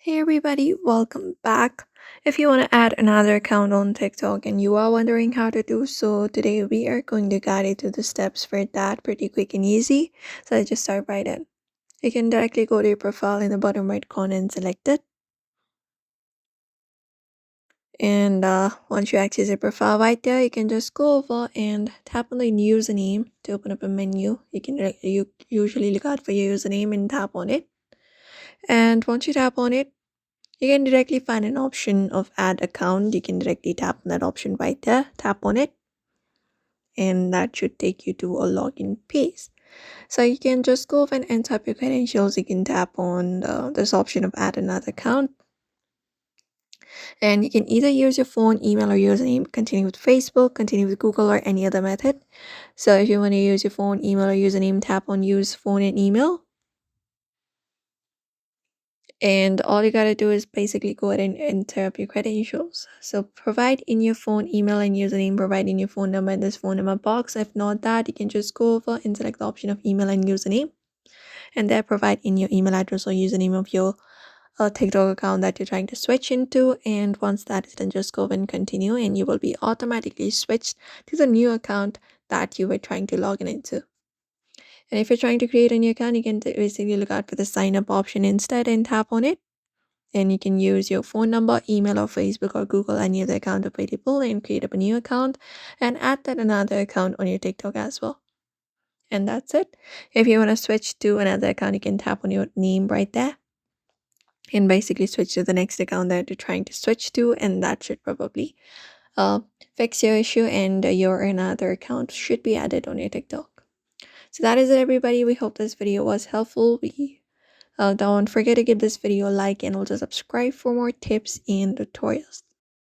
Hey everybody, welcome back. If you want to add another account on TikTok and you are wondering how to do so, today we are going to guide you through the steps for that pretty quick and easy. So let's just start right in. You can directly go to your profile in the bottom right corner and select it. And once you access your profile right there, you can just go over and tap on the username to open up a menu. You usually look out for your username and tap on it. And once you tap on it, you can directly find an option of add account. You can directly tap on that option right there, tap on it, and that should take you to a login page. So you can just go over and enter up your credentials. You can tap on this option of add another account, and you can either use your phone, email, or username. Continue with Facebook, continue with Google, or any other method. So if you want to use your phone, email, or username, tap on use phone and email. And all you gotta do is basically go ahead and enter up your credentials. So provide in your phone email and username, provide in your phone number in this phone number box. If not that, you can just go over and select the option of email and username, and there provide in your email address or username of your TikTok account that you're trying to switch into. And once that is done, just go over and continue, and you will be automatically switched to the new account that you were trying to log in into. And if you're trying to create a new account, you can basically look out for the sign up option instead and tap on it, and you can use your phone number, email, or Facebook or Google, any other account available, and create up a new account and add that another account on your TikTok as well. And that's it. If you want to switch to another account, you can tap on your name right there and basically switch to the next account that you're trying to switch to, and that should probably uh, fix your issue, and your another account should be added on your TikTok. So that is it, everybody. We hope this video was helpful. We don't forget to give this video a like and also subscribe for more tips and tutorials.